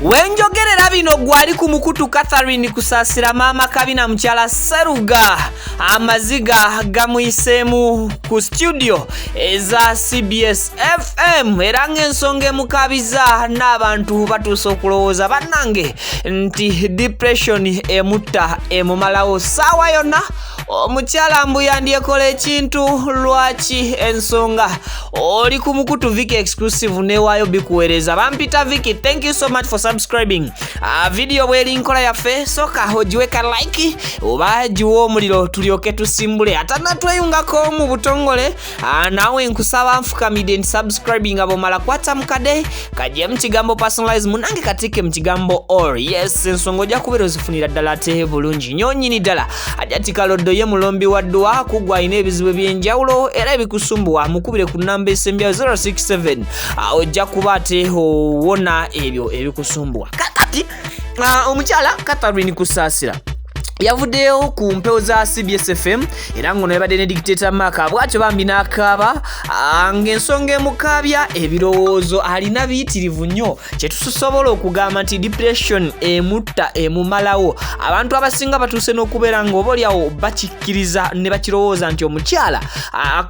Wenjogerera bino gwali ku mukutu Catherine Kusasira mama kabina mchala Seruga amaziga gamuisemu ku studio eza CBS FM erange ensonge mukabiza n'abantu batuso okulowooza bannange nti depression emutta emumalawo Sawa Yona omuchala mbu yandyekola ekintu Lwaki ensonga oli ku mukutu Viki exclusive newayo bikuwereza bampita Viki. Thank you so much for subscribing. Video bweli nkola yaffe soka ojiweka like oba jiwo omuliro tulyoke tusimbule atana tweyungako mu butongole. Nawe nkusaba nfukamide nti subscribing abomala kwata mukade kajye mkigambo personalize munange katike mkigambo all. Yes ensongo ja kubero zifunira ddala te bulungi nyonyini ddala ajatika loddo ye mulombi waddwa kugwa ine ebizibu byenjawulo era ebikusumbuwa mukubire ku namba esembya 067 ojja kubate owona ebyo ebikusumbuwa. Kakati omukyala Catherine Kusasira yavuddeyo ku mpewo za CBS FM era ngono yabadde ne dictator Maka bwatyo bambi n'akaaba ng'ensonga emukabya ebirowoozo alina biyitirivu nnyo kye tusobola okugamba nti depression emutta emumalawo. Abantu abasinga batuuse n'okubeera ng'oboolyawo bakikkiriza ne bakirowooza nti omukyala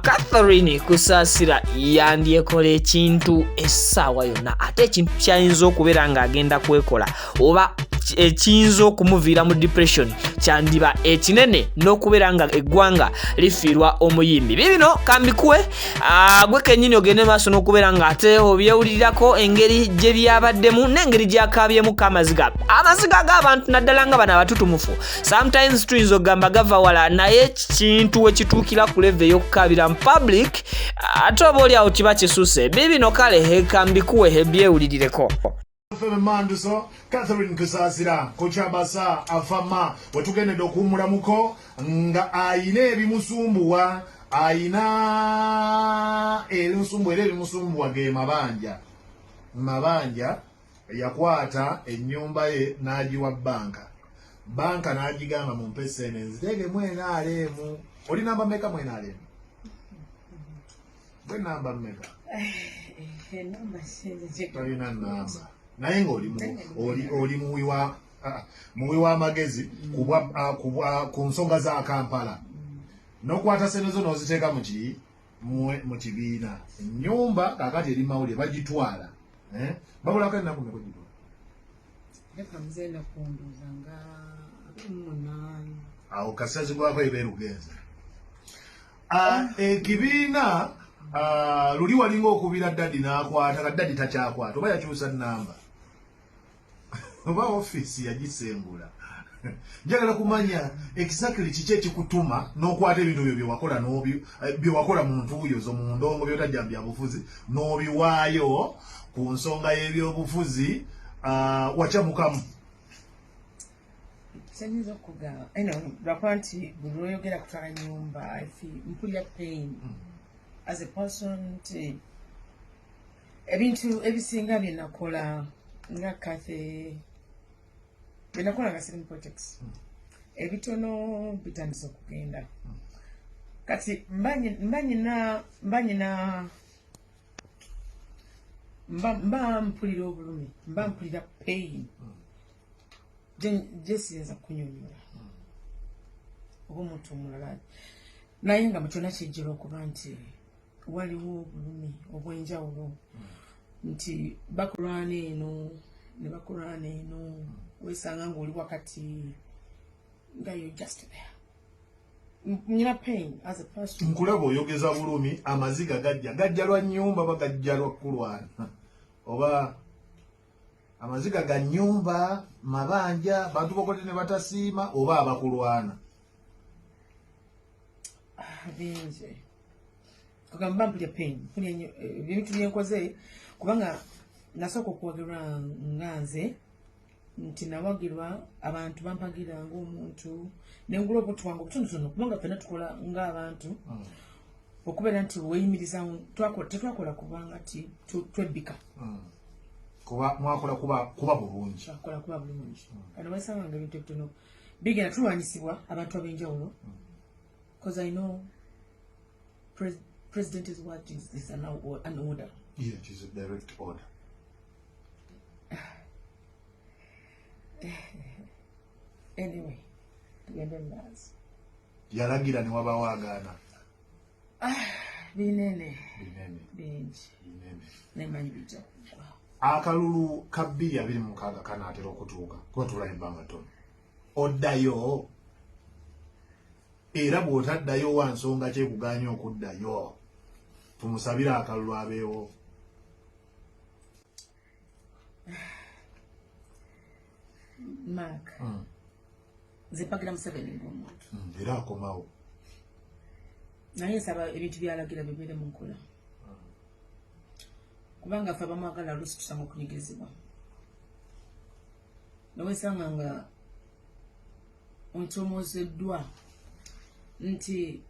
Catherine Kusasira yandyekola ekintu essaawa yonna ate ekintu kyayinza okubeera ng'agenda kwekola oba ekiyinza okumuviira mu depression kyandiba ekinene n'okubeera nga eggwanga lifiirwa omuyimbi. Bibino kambikuwe gwe kennyini ogende maaso n'okubeera ng'ate obyewulirirako engeri gye byabaddemu n'engeri gyakaabyemu amaziga g'abantu naddala nga bano abatutumufu. Sometimes tuyinza okugamba gava wala naye kintu we kituukira ku level ey'okukaabira mu public ate oba oliawo kiba kisuuse. Bibino kale kambikuwe ebyewulirireko. Manduso Catherine Kusasira kochabasa afama watugendedde okuwummulamuko nga ayina ebimusumbuwa ayina ebimusumbuwa ge mabanja yakwata ennyumba ye n'agiwa banka n'agigamba mu mpesene nzitege mwenaalemu. Oli namba mmeka mwenaalemu? Bwe namba mmeka? Tolina namba naye ng'oli muwi w'amagezi ku nsonga za Kampala n'okwata sente zo n'oziteeka mu kibiina. Ennyumba kaakati eri mawulire bagitwala babulako ennaku mmeka ogitwala? Awo kasasi gwako ebeerugenza ekibiina luli walinga okubira daddi n'akwata kadaddi takyakwata oba yakyusa namba oba office yagisengula. Njagala kumanya exactly kiki ekikutuma n'okwata ebintu byo byewakola mu ntuuyo mu ndongo byotajja byabufuzi n'obiwaayo ku nsonga y'ebyobufuzi wakyamukamu. Senyiza okugamba lwakuba nti buli lwoyogera kutwala nyumba mpulira pain as a person nti ebintu ebisinga byenakola nga Kathe byenakola nga siri mu politics ebitono bitandise okugenda kati mba mpulira obulumi mba mpulira pain jesiyinza kunyonyola oba omuntu omulala naye nga mukyona kijjira okuba nti waliwo obulumi obwenjawulo nti bakulwana eno ne bakulwana eno wesanga ng'oli wakati nga you're just there. Nina pain as a person. Nkulaba oyogeza bulumi amaziga gajja lwa nnyumba bagajja lwa kulwana oba amaziga ga nnyumba mabanja bantu bokote ne batasiima oba abakulwana bingi kugamba mpulya pain mpulya ebintu byenkoze kubanga nasooka okuwagirwa nga nze nti nawagirwa abantu bampagira ng'omuntu nengula obutu wange obutonotono kubanga ffenna tukola ng'abantu okubeera nti weeyimiriza tetwakola kubanga ti twebbika mwakola kuba bulungi twakola kuba bulungi kano basanga ebintu ebitono bigenda tulwanyisibwa abantu ab'enjawulo because I know President is what is an order. Yeah, it is a direct order. Anyway, tugende mbazi. Yalagira ne wabawagana. Binene. Binene. Bingi. Binene. Nemanyi bijja. Akalulu kabbi 26 kanaatera okutuuka kuba tulayo ebbanga ttono. Oddayo era bw'otaddayo wa nsonga kyekuganya okuddayo tumusabire akalulu abeewo. Mark. Zipagira Museveni ng'omuntu. Era akomawo. Naye nsaba ebintu byalagira bibeere mu nkola. Kubanga ffe abamwagala oluusi tusanga okunyigizibwa. Nawesanga nga ontoomozeddwa nti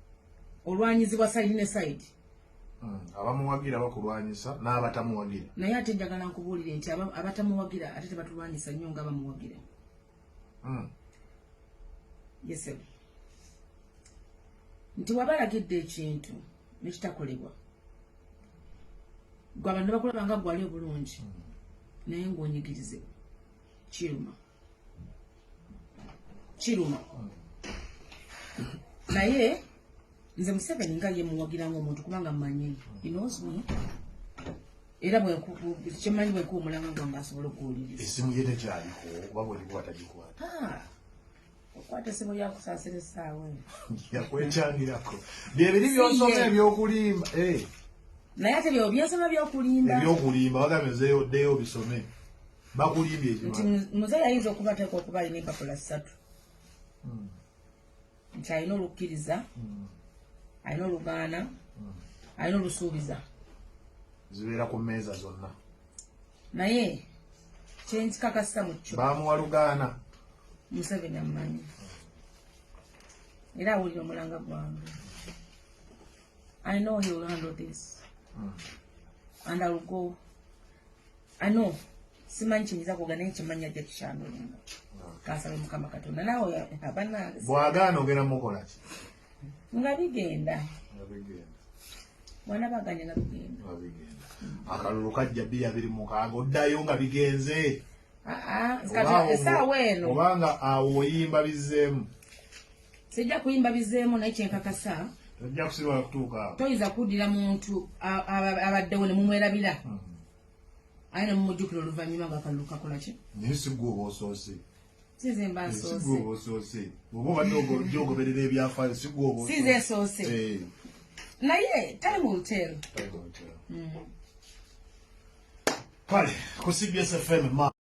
olwanyizibwa sayidi ne sayidi. Abamuwagira bakulwanyisa n'abatamuwagira. Naye ate njagala nkubuulire nti abatamuwagira ate tebatulwanyisa nnyo nga bamuwagira. Yes, nti wabalagidde ekintu nekitakolebwa gwe abantu bakulaba nga gwali obulungi naye ng'onyigirize kiruma naye nze Museveni nga ye muwagira ng'omuntu kubanga mmanyi he knows me era kyemanyi bwekuba omulanga gwange asobola okuwuliriza. Essimu ye tekyaliko oba bwelikuba tagikwata. Okwata essimu ya Kusasira Sawa yakwekyangirako byebiri byonsoma ebyokulimba. Naye ate byo byensoma ebyokulimba wagamezeyo oddeyo bisome bakulimbye nti muzeeyi ayinza okuba ateeka okuba alina empapula 3 nti alina olukkiriza alina olugaana alina olusuubiza zibeera ku mmeeza zonna. naye kyenkikakasa mu kyo bamuwa lugaana Museveni amanyi era awulira omulanga gwange. I know he will handle this and I will go. I know simanyi kyenyinza kwogera naye kimanyi ajja kikyandolinga. Kansaba Mukama Katonda naawe abanange bw'agaana ogenda mukola ki? nga bigenda mwana baganya nga bigenda. Akalulu kajja 26 oddayo nga bigenze. Essaawa eno obanga awo oyimba bizzeemu. Sijja kuyimba bizzeemu naye kyenkakasa tojja kusiba kutuuka awo. Toyinza kuddira muntu abaddewo ne mumwerabira aye ne mumujjukira oluvannyuma ng'akalulu kakola ki? Naye si ggwe oba osoose. Size mba nsoose. Oba obadde ogoberera ebyafaayo si ggwe oba osoose. Size nsoose. Naye time will tell. Kale ku CBS FM